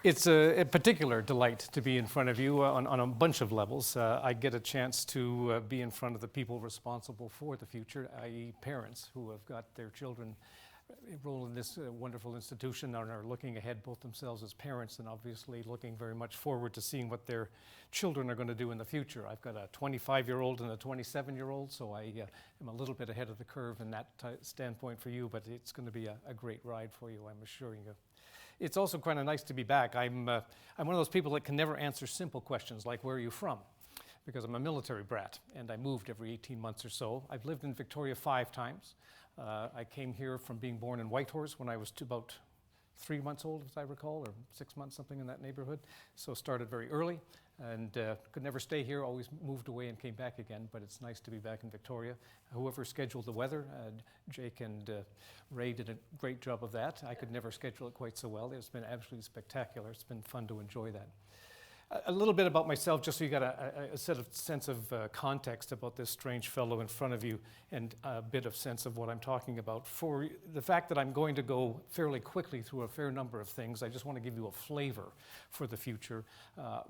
It's a particular delight to be in front of you on a bunch of levels. I get a chance to be in front of the people responsible for the future, i.e. parents who have got their children enrolled in this wonderful institution and are looking ahead both themselves as parents and obviously looking very much forward to seeing what their children are going to do in the future. I've got a 25-year-old and a 27-year-old, so I am a little bit ahead of the curve in that standpoint for you, but it's going to be a great ride for you, I'm assuring you. It's also kind of nice to be back. I'm one of those people that can never answer simple questions like, where are you from? Because I'm a military brat, and I moved every 18 months or so. I've lived in Victoria 5 times. I came here from being born in Whitehorse when I was about 3 months old, as I recall, or 6 months, something in that neighborhood. So started very early, and could never stay here, always moved away and came back again, but it's nice to be back in Victoria. Whoever scheduled the weather, Jake and Ray did a great job of that. I could never schedule it quite so well. It's been absolutely spectacular. It's been fun to enjoy that. A little bit about myself, just so you got a sense of context about this strange fellow in front of you and a bit of sense of what I'm talking about. For the fact that I'm going to go fairly quickly through a fair number of things, I just want to give you a flavor for the future.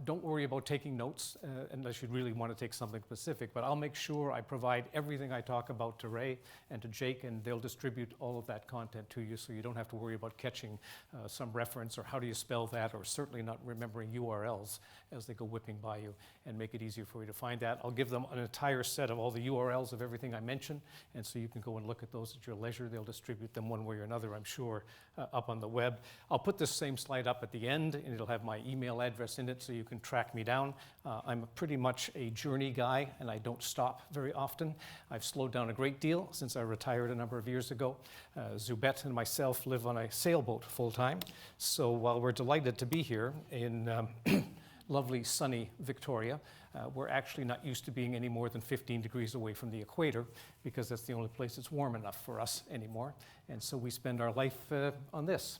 Don't worry about taking notes unless you really want to take something specific, but I'll make sure I provide everything I talk about to Ray and to Jake, and they'll distribute all of that content to you so you don't have to worry about catching some reference or how do you spell that, or certainly not remembering URLs as they go whipping by you, and make it easier for you to find that. I'll give them an entire set of all the URLs of everything I mentioned, and so you can go and look at those at your leisure. They'll distribute them one way or another, I'm sure, up on the web. I'll put this same slide up at the end, and it'll have my email address in it so you can track me down. I'm pretty much a journey guy, and I don't stop very often. I've slowed down a great deal since I retired a number of years ago. Zubet and myself live on a sailboat full-time, so while we're delighted to be here in lovely sunny Victoria, we're actually not used to being any more than 15 degrees away from the equator, because that's the only place that's warm enough for us anymore. And so we spend our life on this.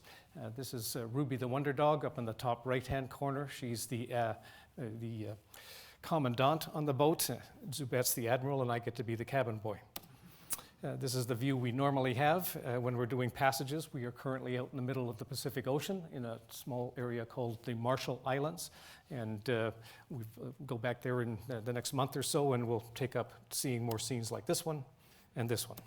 This is Ruby the Wonder Dog up in the top right-hand corner. She's the commandant on the boat. Zubet's the admiral, and I get to be the cabin boy. This is the view we normally have when we're doing passages. We are currently out in the middle of the Pacific Ocean in a small area called the Marshall Islands. And we go back there in the next month or so, and we'll take up seeing more scenes like this one and this one.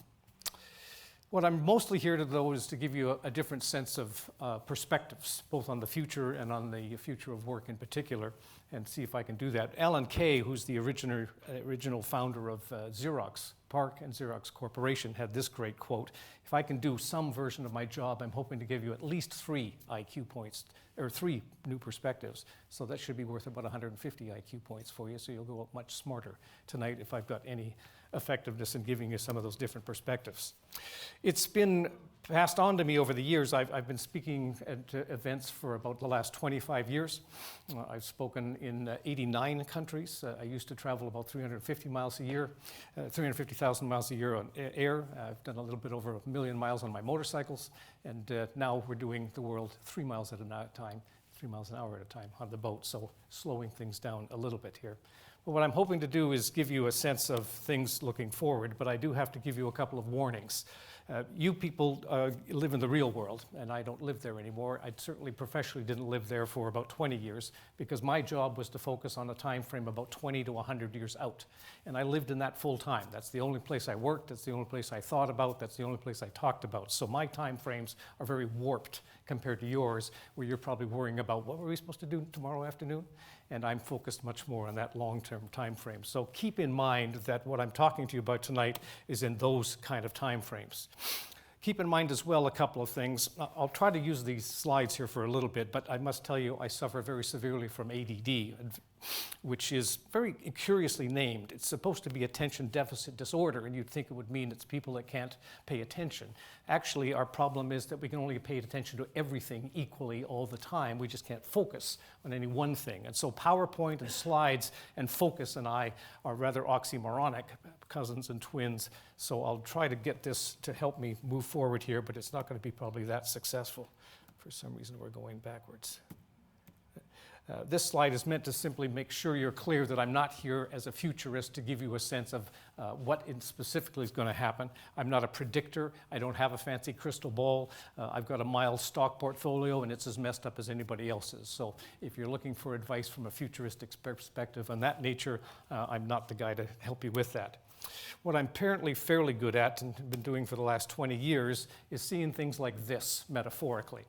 What I'm mostly here to, though, is to give you a different sense of perspectives, both on the future and on the future of work in particular, and see if I can do that. Alan Kay, who's the original founder of Xerox PARC and Xerox Corporation, had this great quote: "If I can do some version of my job, I'm hoping to give you at least 3 IQ points, or 3 new perspectives. So that should be worth about 150 IQ points for you, so you'll go up much smarter tonight if I've got any effectiveness in giving you some of those different perspectives." It's been passed on to me over the years. I've been speaking at events for about the last 25 years. I've spoken in 89 countries. I used to travel about 350 miles a year, 350,000 miles a year on air. I've done a little bit over 1 million miles on my motorcycles, and now we're doing the world 3 miles at a time, 3 miles an hour at a time on the boat, so slowing things down a little bit here. But what I'm hoping to do is give you a sense of things looking forward, but I do have to give you a couple of warnings. You people live in the real world, and I don't live there anymore. I certainly professionally didn't live there for about 20 years, because my job was to focus on a time frame about 20 to 100 years out. And I lived in that full time. That's the only place I worked, that's the only place I thought about, that's the only place I talked about. So my time frames are very warped compared to yours, where you're probably worrying about what were we supposed to do tomorrow afternoon? And I'm focused much more on that long-term time frame. So keep in mind that what I'm talking to you about tonight is in those kind of time frames. Keep in mind as well a couple of things. I'll try to use these slides here for a little bit, but I must tell you I suffer very severely from ADD, which is very curiously named. It's supposed to be attention deficit disorder, and you'd think it would mean it's people that can't pay attention. Actually, our problem is that we can only pay attention to everything equally all the time. We just can't focus on any one thing. And so PowerPoint and slides and focus and I are rather oxymoronic, cousins and twins. So I'll try to get this to help me move forward here, but it's not going to be probably that successful. For some reason, we're going backwards. This slide is meant to simply make sure you're clear that I'm not here as a futurist to give you a sense of what specifically is going to happen. I'm not a predictor. I don't have a fancy crystal ball. I've got a mild stock portfolio, and it's as messed up as anybody else's. So if you're looking for advice from a futuristic perspective on that nature, I'm not the guy to help you with that. What I'm apparently fairly good at, and have been doing for the last 20 years, is seeing things like this, metaphorically.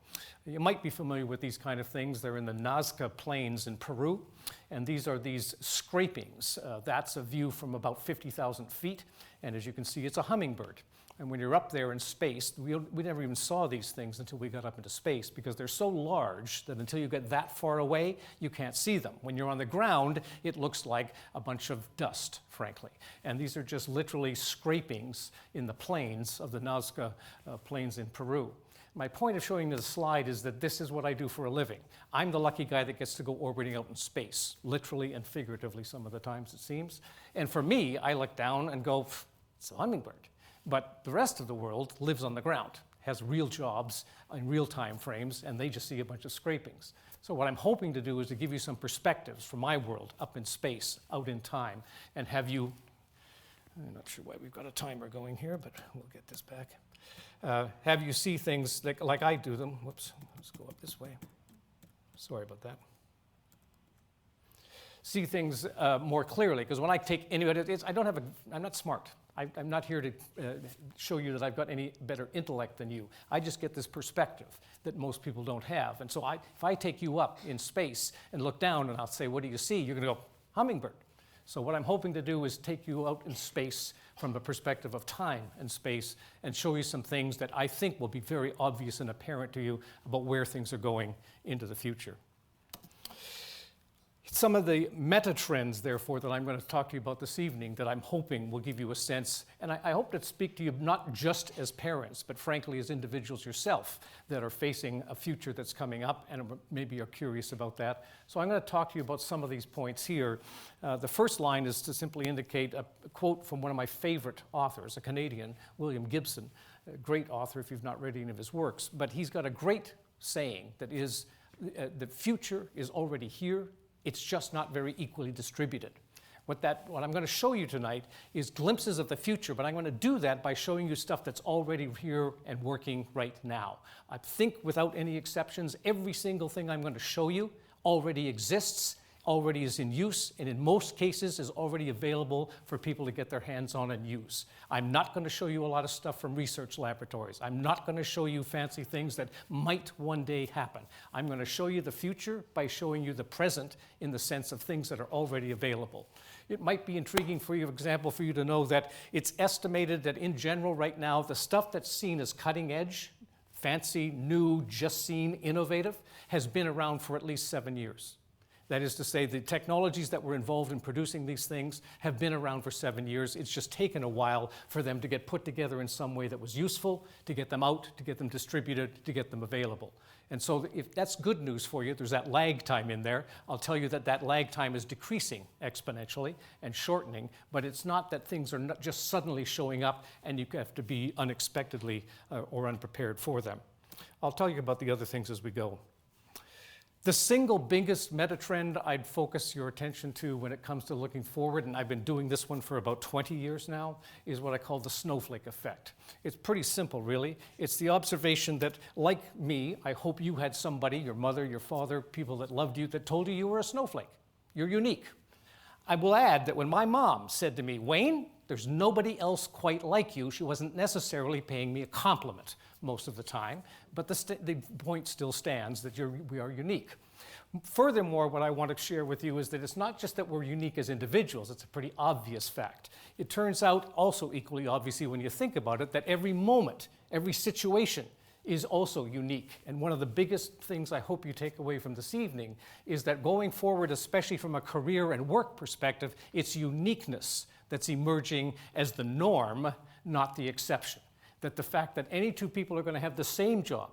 You might be familiar with these kind of things. They're in the Nazca Plains in Peru, and these are these scrapings. That's a view from about 50,000 feet, and as you can see, it's a hummingbird. And when you're up there in space, we never even saw these things until we got up into space, because they're so large that until you get that far away, you can't see them. When you're on the ground, it looks like a bunch of dust, frankly. And these are just literally scrapings in the plains of the Nazca Plains in Peru. My point of showing this slide is that this is what I do for a living. I'm the lucky guy that gets to go orbiting out in space, literally and figuratively some of the times, it seems. And for me, I look down and go, it's a hummingbird. But the rest of the world lives on the ground, has real jobs in real time frames, and they just see a bunch of scrapings. So what I'm hoping to do is to give you some perspectives from my world up in space, out in time, and have you, I'm not sure why we've got a timer going here, but we'll get this back. Have you see things like I do them. Whoops, let's go up this way. Sorry about that. See things more clearly, because when I take anybody, I'm not smart. I'm not here to show you that I've got any better intellect than you. I just get this perspective that most people don't have. And so if I take you up in space and look down and I'll say, what do you see? You're going to go, hummingbird. So what I'm hoping to do is take you out in space from the perspective of time and space and show you some things that I think will be very obvious and apparent to you about where things are going into the future. Some of the meta trends, therefore, that I'm going to talk to you about this evening that I'm hoping will give you a sense, and I hope to speak to you not just as parents, but frankly as individuals yourself that are facing a future that's coming up and maybe are curious about that. So I'm going to talk to you about some of these points here. The first line is to simply indicate a quote from one of my favorite authors, a Canadian, William Gibson, a great author if you've not read any of his works, but he's got a great saying that is, the future is already here. It's just not very equally distributed. What I'm going to show you tonight is glimpses of the future, but I'm going to do that by showing you stuff that's already here and working right now. I think without any exceptions, every single thing I'm going to show you already exists, already is in use, and in most cases is already available for people to get their hands on and use. I'm not going to show you a lot of stuff from research laboratories. I'm not going to show you fancy things that might one day happen. I'm going to show you the future by showing you the present in the sense of things that are already available. It might be intriguing, for example, for you to know that it's estimated that in general right now, the stuff that's seen as cutting edge, fancy, new, just seen, innovative, has been around for at least 7 years. That is to say, the technologies that were involved in producing these things have been around for 7 years. It's just taken a while for them to get put together in some way that was useful, to get them out, to get them distributed, to get them available. And so if that's good news for you, there's that lag time in there. I'll tell you that that lag time is decreasing exponentially and shortening, but it's not that things are not just suddenly showing up and you have to be unexpectedly or unprepared for them. I'll tell you about the other things as we go. The single biggest meta trend I'd focus your attention to when it comes to looking forward, and I've been doing this one for about 20 years now, is what I call the Snowflake Effect. It's pretty simple, really. It's the observation that, like me, I hope you had somebody, your mother, your father, people that loved you, that told you you were a snowflake. You're unique. I will add that when my mom said to me, Wayne, there's nobody else quite like you, she wasn't necessarily paying me a compliment most of the time, but the point still stands that we are unique. Furthermore, what I want to share with you is that it's not just that we're unique as individuals, it's a pretty obvious fact. It turns out also equally obviously when you think about it that every moment, every situation is also unique. And one of the biggest things I hope you take away from this evening is that going forward, especially from a career and work perspective, it's uniqueness that's emerging as the norm, not the exception. That the fact that any two people are going to have the same job.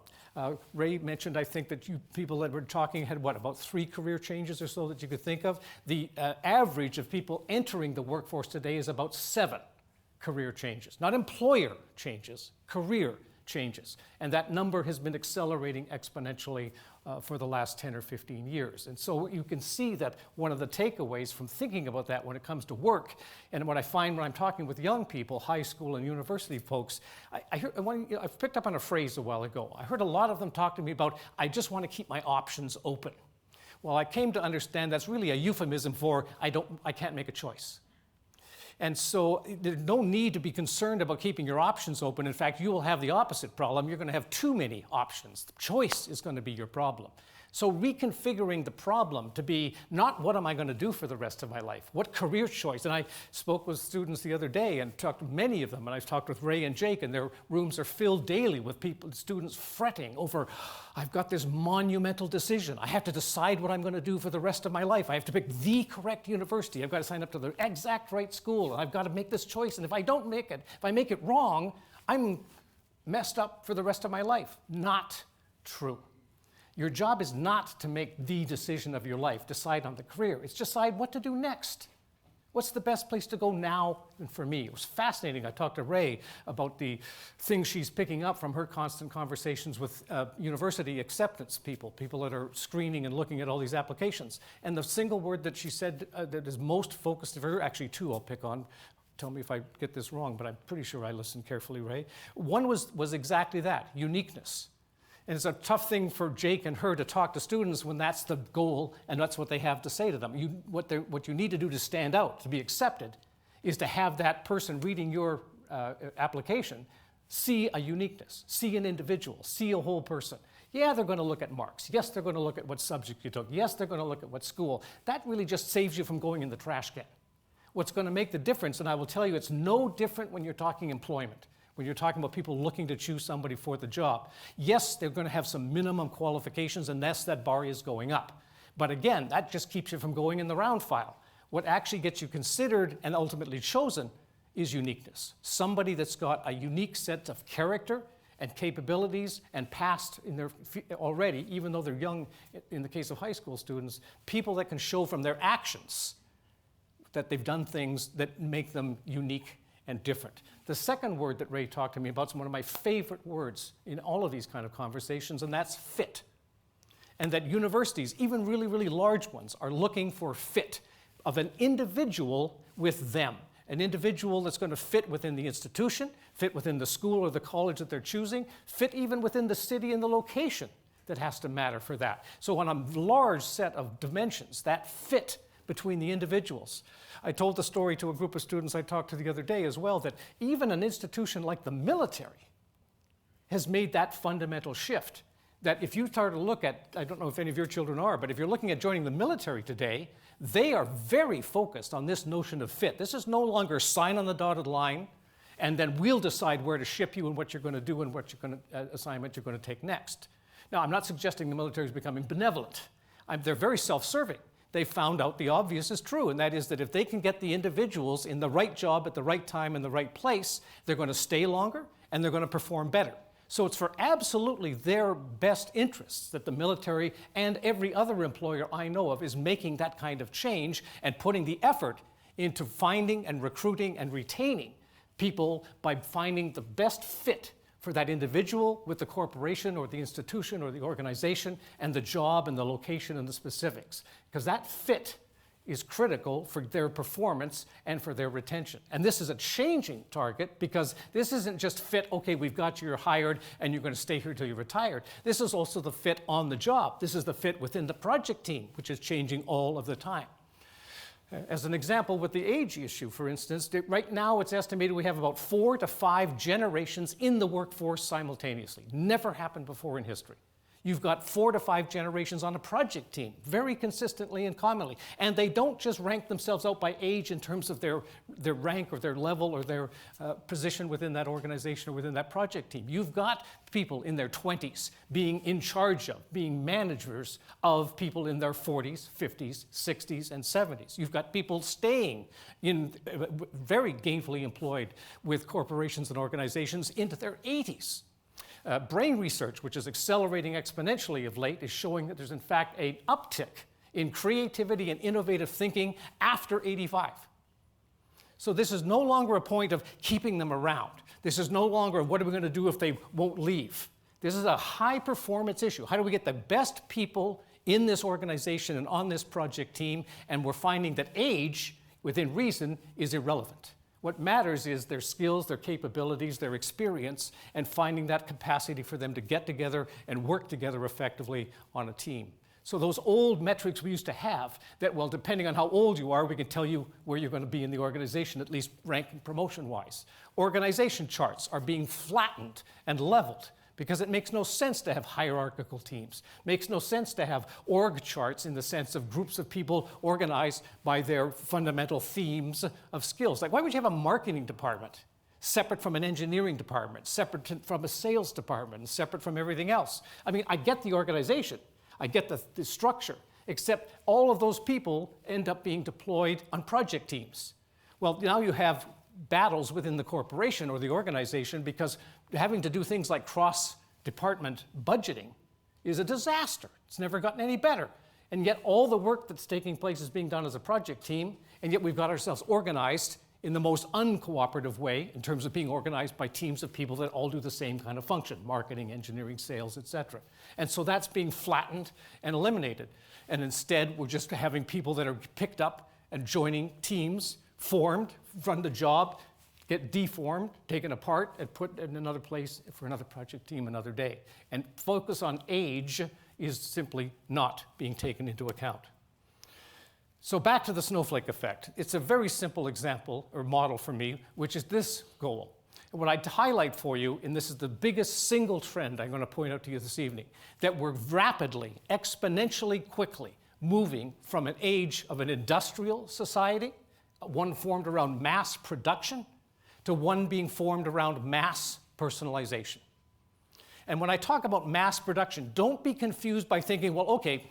Ray mentioned, I think, that you people that were talking had, about 3 career changes or so that you could think of. The average of people entering the workforce today is about 7 career changes. Not employer changes, career changes. And that number has been accelerating exponentially for the last 10 or 15 years. And so you can see that one of the takeaways from thinking about that when it comes to work, and what I find when I'm talking with young people, high school and university folks, I've picked up on a phrase a while ago. I heard a lot of them talk to me about, I just want to keep my options open. Well, I came to understand that's really a euphemism for I can't make a choice. And so there's no need to be concerned about keeping your options open. In fact, you will have the opposite problem. You're going to have too many options. The choice is going to be your problem. So reconfiguring the problem to be not what am I going to do for the rest of my life, what career choice. And I spoke with students the other day and talked to many of them, and I've talked with Ray and Jake, and their rooms are filled daily with students fretting over, I've got this monumental decision. I have to decide what I'm going to do for the rest of my life. I have to pick the correct university. I've got to sign up to the exact right school, and I've got to make this choice. And if I don't make it, if I make it wrong, I'm messed up for the rest of my life. Not true. Your job is not to make the decision of your life, decide on the career. It's decide what to do next. What's the best place to go now? And for me, it was fascinating. I talked to Ray about the things she's picking up from her constant conversations with university acceptance people that are screening and looking at all these applications. And the single word that she said that is most focused for her, actually two I'll pick on. Tell me if I get this wrong, but I'm pretty sure I listened carefully, Ray. One was exactly that, uniqueness. And it's a tough thing for Jake and her to talk to students when that's the goal and that's what they have to say to them. What you need to do to stand out, to be accepted, is to have that person reading your application see a uniqueness, see an individual, see a whole person. Yeah, they're going to look at marks. Yes, they're going to look at what subject you took. Yes, they're going to look at what school. That really just saves you from going in the trash can. What's going to make the difference, and I will tell you, it's no different when you're talking employment. When you're talking about people looking to choose somebody for the job. Yes, they're going to have some minimum qualifications, and yes, that bar is going up. But again, that just keeps you from going in the round file. What actually gets you considered and ultimately chosen is uniqueness. Somebody that's got a unique set of character and capabilities and past in their already, even though they're young, in the case of high school students, people that can show from their actions that they've done things that make them unique and different. The second word that Ray talked to me about is one of my favorite words in all of these kind of conversations, and that's fit. And that universities, even really, really large ones, are looking for fit of an individual with them. An individual that's going to fit within the institution, fit within the school or the college that they're choosing, fit even within the city and the location that has to matter for that. So on a large set of dimensions, that fit between the individuals. I told the story to a group of students I talked to the other day as well, that even an institution like the military has made that fundamental shift. That if you start to look at, I don't know if any of your children are, but if you're looking at joining the military today, they are very focused on this notion of fit. This is no longer sign on the dotted line, and then we'll decide where to ship you and what you're going to do and what you're going to, assignment you're going to take next. Now, I'm not suggesting the military is becoming benevolent. They're very self-serving. They found out the obvious is true, and that is that if they can get the individuals in the right job at the right time in the right place, they're going to stay longer and they're going to perform better. So it's for absolutely their best interests that the military and every other employer I know of is making that kind of change and putting the effort into finding and recruiting and retaining people by finding the best fit for that individual with the corporation or the institution or the organization and the job and the location and the specifics. Because that fit is critical for their performance and for their retention. And this is a changing target because this isn't just fit, okay, we've got you, you're hired, and you're going to stay here till you're retired. This is also the fit on the job. This is the fit within the project team, which is changing all of the time. As an example, with the age issue, for instance, right now it's estimated we have about 4 to 5 generations in the workforce simultaneously. Never happened before in history. You've got 4 to 5 generations on a project team, very consistently and commonly. And they don't just rank themselves out by age in terms of their rank or their level or their position within that organization or within that project team. You've got people in their 20s being in charge of, being managers of people in their 40s, 50s, 60s, and 70s. You've got people staying in very gainfully employed with corporations and organizations into their 80s. Brain research, which is accelerating exponentially of late, is showing that there's in fact an uptick in creativity and innovative thinking after 85. So this is no longer a point of keeping them around. This is no longer what are we going to do if they won't leave. This is a high performance issue. How do we get the best people in this organization and on this project team? And we're finding that age, within reason, is irrelevant. What matters is their skills, their capabilities, their experience, and finding that capacity for them to get together and work together effectively on a team. So those old metrics we used to have that, well, depending on how old you are, we can tell you where you're going to be in the organization, at least rank and promotion-wise. Organization charts are being flattened and leveled because it makes no sense to have hierarchical teams. Makes no sense to have org charts in the sense of groups of people organized by their fundamental themes of skills. Like, why would you have a marketing department separate from an engineering department, separate from a sales department, and separate from everything else? I mean, I get the organization. I get the structure, except all of those people end up being deployed on project teams. Well, now you have battles within the corporation or the organization because having to do things like cross-department budgeting is a disaster. It's never gotten any better. And yet all the work that's taking place is being done as a project team, and yet we've got ourselves organized in the most uncooperative way in terms of being organized by teams of people that all do the same kind of function, marketing, engineering, sales, etc. And so that's being flattened and eliminated. And instead, we're just having people that are picked up and joining teams, formed, run the job, get deformed, taken apart, and put in another place for another project team another day. And focus on age is simply not being taken into account. So back to the snowflake effect. It's a very simple example or model for me, which is this goal. And what I'd highlight for you, and this is the biggest single trend I'm going to point out to you this evening, that we're rapidly, exponentially quickly moving from an age of an industrial society, one formed around mass production, to one being formed around mass personalization. And when I talk about mass production, don't be confused by thinking, well, okay,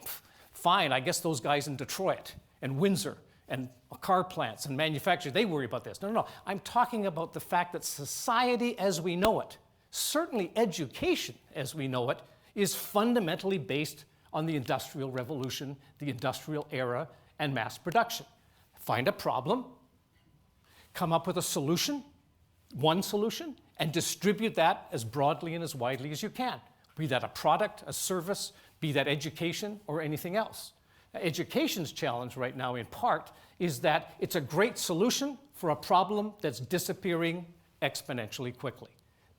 fine, I guess those guys in Detroit and Windsor and car plants and manufacturers, they worry about this. No, no, no. I'm talking about the fact that society as we know it, certainly education as we know it, is fundamentally based on the Industrial Revolution, the industrial era, and mass production. Find a problem, come up with a solution, one solution, and distribute that as broadly and as widely as you can. Be that a product, a service, be that education, or anything else. Education's challenge right now, in part, is that it's a great solution for a problem that's disappearing exponentially quickly.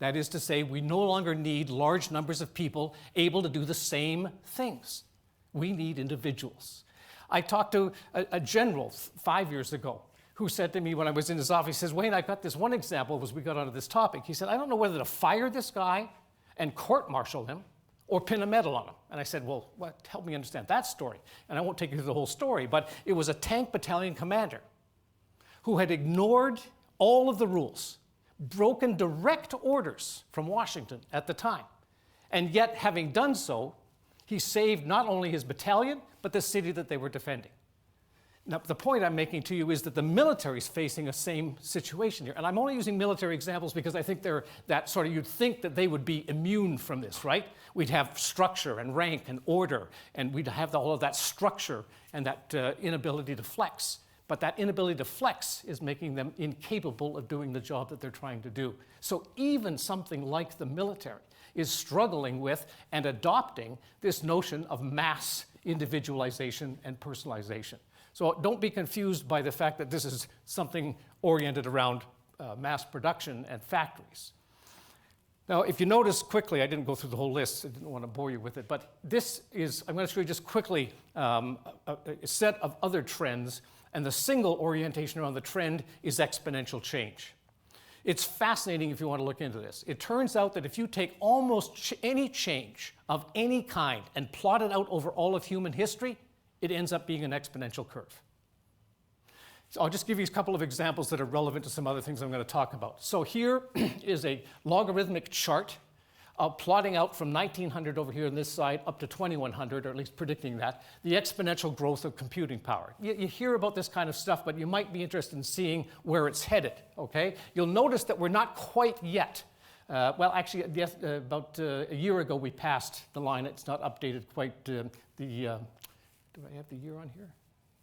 That is to say, we no longer need large numbers of people able to do the same things. We need individuals. I talked to a general 5 years ago who said to me when I was in his office, he says, Wayne, I got this one example as we got onto this topic. He said, I don't know whether to fire this guy and court-martial him or pin a medal on him. And I said, well, help me understand that story. And I won't take you through the whole story, but it was a tank battalion commander who had ignored all of the rules, broken direct orders from Washington at the time. And yet, having done so, he saved not only his battalion, but the city that they were defending. Now, the point I'm making to you is that the military is facing a same situation here. And I'm only using military examples because I think they're that sort of, you'd think that they would be immune from this, right? We'd have structure and rank and order, and we'd have all of that structure and that inability to flex. But that inability to flex is making them incapable of doing the job that they're trying to do. So even something like the military is struggling with and adopting this notion of mass individualization and personalization. So don't be confused by the fact that this is something oriented around mass production and factories. Now, if you notice quickly, I didn't go through the whole list, I didn't want to bore you with it, but this is, I'm going to show you just quickly a set of other trends, and the single orientation around the trend is exponential change. It's fascinating if you want to look into this. It turns out that if you take almost any change of any kind and plot it out over all of human history, it ends up being an exponential curve. So I'll just give you a couple of examples that are relevant to some other things I'm going to talk about. So here is a logarithmic chart plotting out from 1900 over here on this side up to 2100, or at least predicting that, the exponential growth of computing power. You hear about this kind of stuff, but you might be interested in seeing where it's headed, okay? You'll notice that we're not quite yet. Well, actually, about a year ago, we passed the line. It's not updated quite. Do I have the year on here?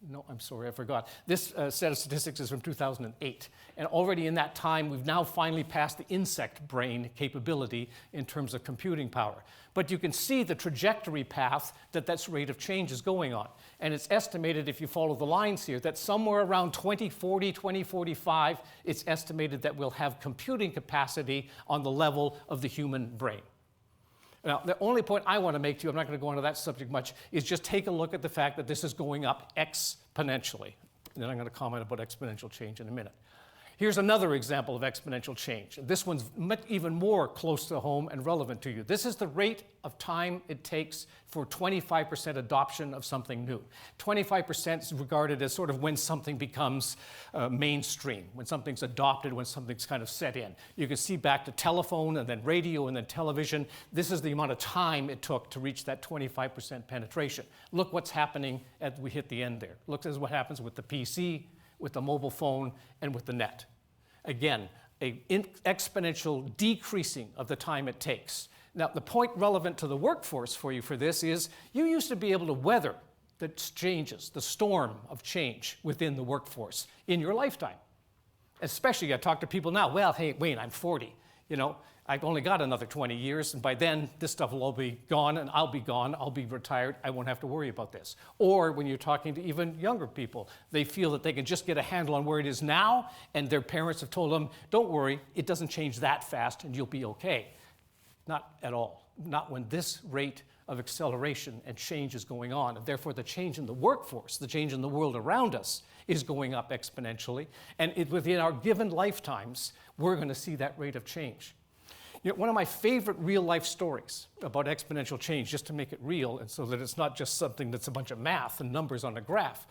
No, I'm sorry, I forgot. This set of statistics is from 2008. And already in that time, we've now finally passed the insect brain capability in terms of computing power. But you can see the trajectory path that that rate of change is going on. And it's estimated, if you follow the lines here, that somewhere around 2040, 2045, it's estimated that we'll have computing capacity on the level of the human brain. Now, the only point I want to make to you, I'm not going to go into that subject much, is just take a look at the fact that this is going up exponentially. And then I'm going to comment about exponential change in a minute. Here's another example of exponential change. This one's even more close to home and relevant to you. This is the rate of time it takes for 25% adoption of something new. 25% is regarded as sort of when something becomes mainstream, when something's adopted, when something's kind of set in. You can see back to telephone and then radio and then television. This is the amount of time it took to reach that 25% penetration. Look what's happening as we hit the end there. Look at what happens with the PC, with the mobile phone, and with the net. Again, an exponential decreasing of the time it takes. Now, the point relevant to the workforce for you for this is you used to be able to weather the changes, the storm of change within the workforce in your lifetime. Especially, I talk to people now, well, hey, Wayne, I'm 40. You know, I've only got another 20 years, and by then, this stuff will all be gone, and I'll be gone, I'll be retired, I won't have to worry about this. Or when you're talking to even younger people, they feel that they can just get a handle on where it is now, and their parents have told them, don't worry, it doesn't change that fast, and you'll be okay. Not at all. Not when this rate of acceleration and change is going on, and therefore the change in the workforce, the change in the world around us, is going up exponentially, and within our given lifetimes, we're going to see that rate of change. You know, one of my favorite real-life stories about exponential change, just to make it real, and so that it's not just something that's a bunch of math and numbers on a graph.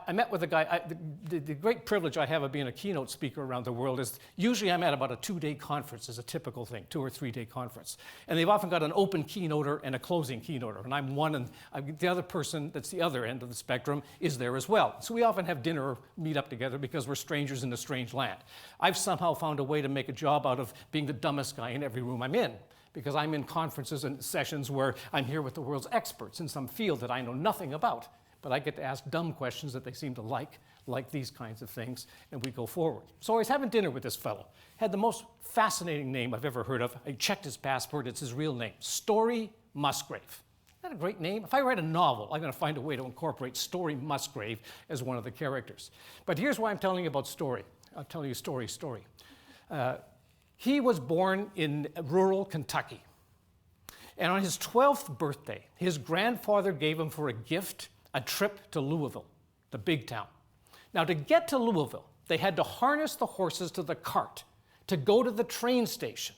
I met with a guy, the great privilege I have of being a keynote speaker around the world is usually I'm at about a 2-day conference is a typical thing, 2 or 3 day conference. And they've often got an open keynoter and a closing keynoter. And I'm one, and the other person that's the other end of the spectrum is there as well. So we often have dinner or meet up together because we're strangers in a strange land. I've somehow found a way to make a job out of being the dumbest guy in every room I'm in, because I'm in conferences and sessions where I'm here with the world's experts in some field that I know nothing about. But I get to ask dumb questions that they seem to like these kinds of things, and we go forward. So I was having dinner with this fellow. Had the most fascinating name I've ever heard of. I checked his passport, it's his real name, Story Musgrave. Isn't that a great name? If I write a novel, I'm going to find a way to incorporate Story Musgrave as one of the characters. But here's why I'm telling you about Story. I'll tell you Story. He was born in rural Kentucky. And on his 12th birthday, his grandfather gave him for a gift a trip to Louisville, the big town. Now, to get to Louisville, they had to harness the horses to the cart, to go to the train station,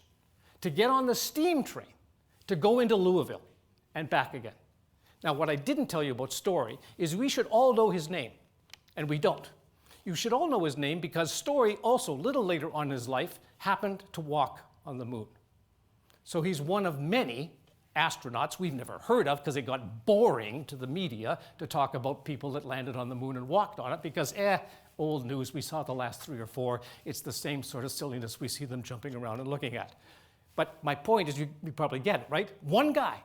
to get on the steam train, to go into Louisville, and back again. Now, what I didn't tell you about Story is we should all know his name, and we don't. You should all know his name because Story also, a little later on in his life, happened to walk on the moon. So he's one of many astronauts we've never heard of because it got boring to the media to talk about people that landed on the moon and walked on it because, old news, we saw the last 3 or 4. It's the same sort of silliness we see them jumping around and looking at. But my point is, you probably get it, right? One guy,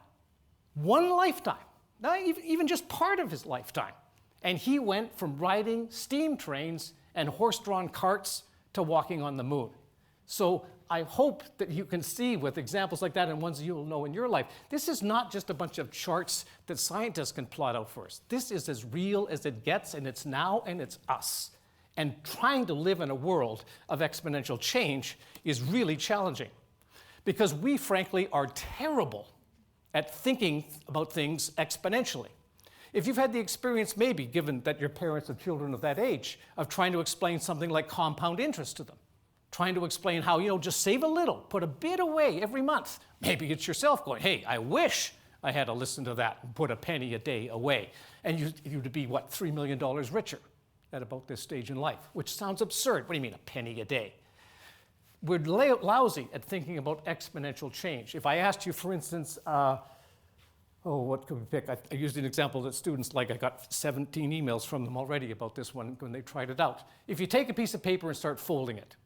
one lifetime, not even just part of his lifetime. And he went from riding steam trains and horse-drawn carts to walking on the moon. So I hope that you can see with examples like that and ones you'll know in your life, this is not just a bunch of charts that scientists can plot out for us. This is as real as it gets, and it's now, and it's us. And trying to live in a world of exponential change is really challenging because we, frankly, are terrible at thinking about things exponentially. If you've had the experience, maybe, given that your parents are children of that age, of trying to explain something like compound interest to them, trying to explain how, just save a little, put a bit away every month. Maybe it's yourself going, hey, I wish I had to listen to that and put a penny a day away. And you'd be, what, $3 million richer at about this stage in life, which sounds absurd. What do you mean, a penny a day? We're lousy at thinking about exponential change. If I asked you, for instance, what could we pick? I used an example that students like. I got 17 emails from them already about this one when they tried it out. If you take a piece of paper and start folding it,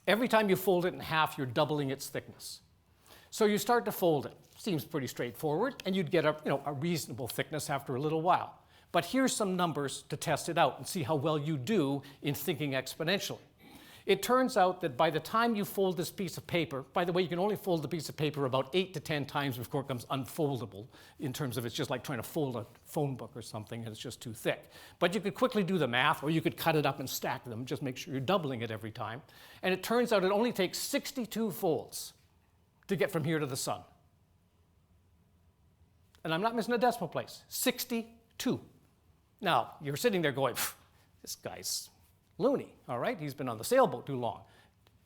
every time you fold it in half, you're doubling its thickness. So you start to fold it. Seems pretty straightforward, and you'd get a reasonable thickness after a little while. But here's some numbers to test it out and see how well you do in thinking exponentially. It turns out that by the time you fold this piece of paper, by the way, you can only fold the piece of paper about 8 to 10 times before it becomes unfoldable, in terms of it's just like trying to fold a phone book or something and it's just too thick. But you could quickly do the math, or you could cut it up and stack them, just make sure you're doubling it every time. And it turns out it only takes 62 folds to get from here to the sun. And I'm not missing a decimal place, 62. Now, you're sitting there going, this guy's loony, all right? He's been on the sailboat too long.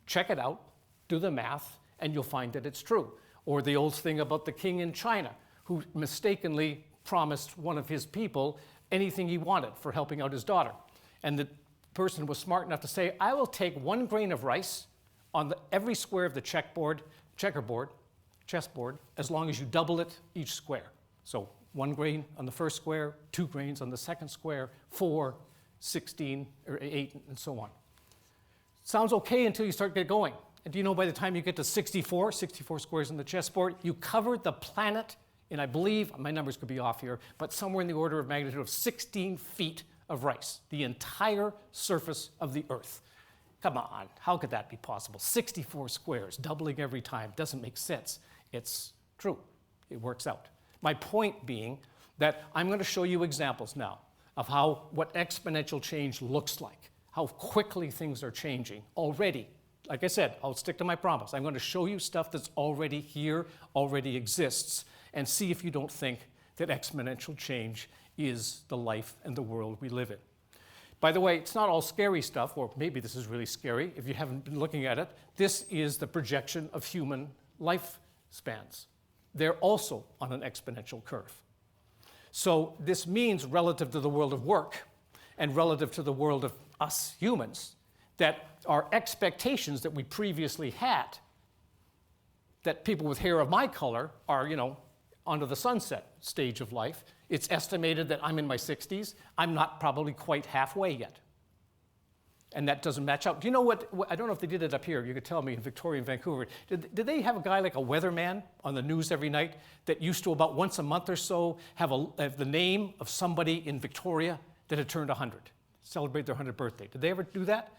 Check it out, do the math, and you'll find that it's true. Or the old thing about the king in China, who mistakenly promised one of his people anything he wanted for helping out his daughter. And the person was smart enough to say, I will take 1 grain of rice on every square of the chessboard, as long as you double it each square. So 1 grain on the first square, 2 grains on the second square, 4, 16, or 8, and so on. Sounds okay until you start get going. And do you know by the time you get to 64 squares on the chessboard, you covered the planet in, I believe, my numbers could be off here, but somewhere in the order of magnitude of 16 feet of rice, the entire surface of the Earth. Come on, how could that be possible? 64 squares, doubling every time, doesn't make sense. It's true, it works out. My point being that I'm going to show you examples now of what exponential change looks like, how quickly things are changing already. Like I said, I'll stick to my promise. I'm going to show you stuff that's already here, already exists, and see if you don't think that exponential change is the life and the world we live in. By the way, it's not all scary stuff, or maybe this is really scary if you haven't been looking at it. This is the projection of human lifespans. They're also on an exponential curve. So this means, relative to the world of work and relative to the world of us humans, that our expectations that we previously had, that people with hair of my color are, onto the sunset stage of life. It's estimated that I'm in my 60s. I'm not probably quite halfway yet. And that doesn't match up. Do you know what, I don't know if they did it up here, you could tell me, in Victoria and Vancouver. Did they have a guy like a weatherman on the news every night that used to, about once a month or so, have the name of somebody in Victoria that had turned 100, celebrate their 100th birthday? Did they ever do that?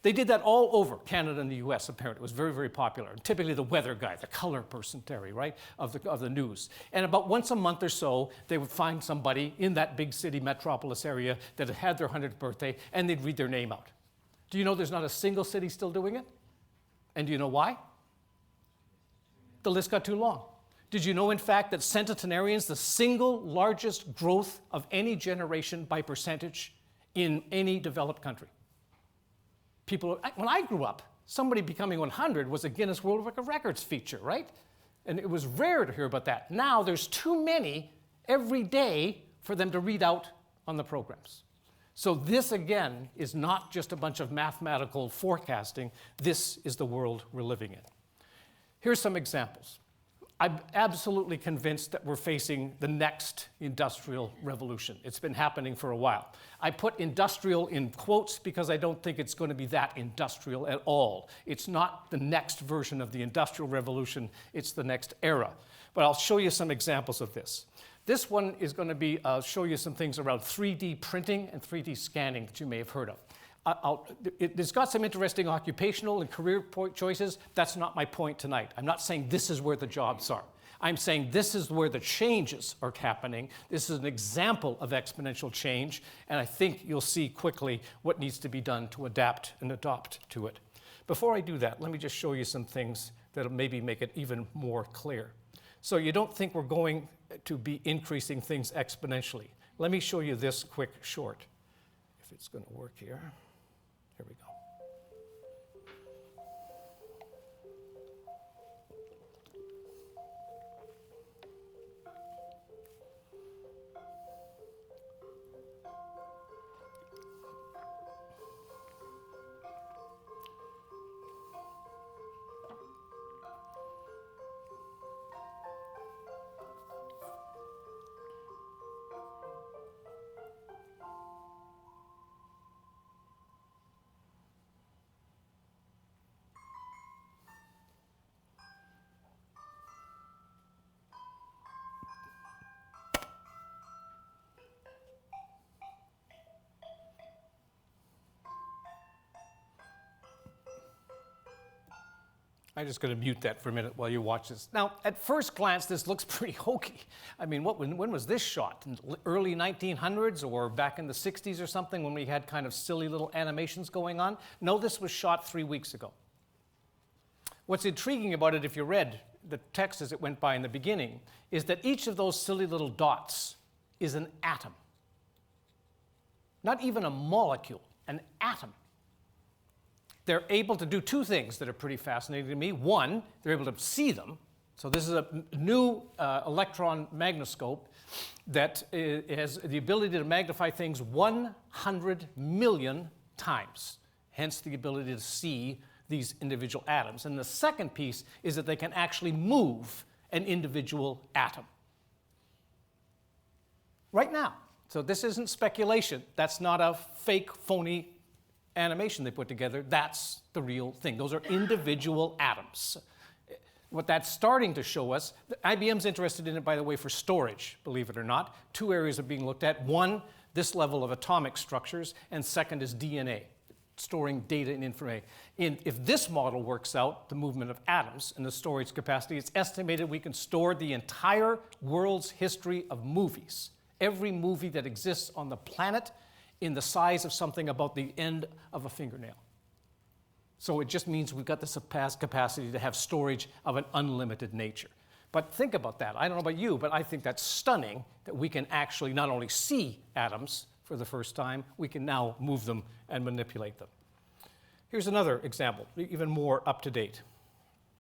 They did that all over Canada and the US, apparently. It was very, very popular. And typically the weather guy, the color person, Terry, right, of the news. And about once a month or so, they would find somebody in that big city metropolis area that had their 100th birthday, and they'd read their name out. Do you know there's not a single city still doing it? And do you know why? The list got too long. Did you know, in fact, that centenarians, the single largest growth of any generation by percentage in any developed country? When I grew up, somebody becoming 100 was a Guinness World Records feature, right? And it was rare to hear about that. Now there's too many every day for them to read out on the programs. So this, again, is not just a bunch of mathematical forecasting. This is the world we're living in. Here's some examples. I'm absolutely convinced that we're facing the next industrial revolution. It's been happening for a while. I put industrial in quotes because I don't think it's going to be that industrial at all. It's not the next version of the industrial revolution. It's the next era. But I'll show you some examples of this. This one is going to be, show you some things around 3D printing and 3D scanning that you may have heard of. It's got some interesting occupational and career choices. That's not my point tonight. I'm not saying this is where the jobs are. I'm saying this is where the changes are happening. This is an example of exponential change, and I think you'll see quickly what needs to be done to adapt and adopt to it. Before I do that, let me just show you some things that'll maybe make it even more clear. So you don't think we're going to be increasing things exponentially. Let me show you this quick short, if it's going to work here. Here we go. I'm just going to mute that for a minute while you watch this. Now, at first glance, this looks pretty hokey. I mean, when was this shot? In the early 1900s or back in the 60s or something when we had kind of silly little animations going on? No, this was shot 3 weeks ago. What's intriguing about it, if you read the text as it went by in the beginning, is that each of those silly little dots is an atom. Not even a molecule, an atom. They're able to do two things that are pretty fascinating to me. One, they're able to see them. So this is a new electron magnoscope that has the ability to magnify things 100 million times, hence the ability to see these individual atoms. And the second piece is that they can actually move an individual atom. Right now. So this isn't speculation. That's not a fake, phony animation they put together. That's the real thing. Those are individual atoms. What that's starting to show us, IBM's interested in it, by the way, for storage, believe it or not. Two areas are being looked at. One, this level of atomic structures, and second is DNA, storing data and information. If this model works out, the movement of atoms and the storage capacity, it's estimated we can store the entire world's history of movies. Every movie that exists on the planet in the size of something about the end of a fingernail. So it just means we've got this capacity to have storage of an unlimited nature. But think about that. I don't know about you, but I think that's stunning that we can actually not only see atoms for the first time, we can now move them and manipulate them. Here's another example, even more up to date.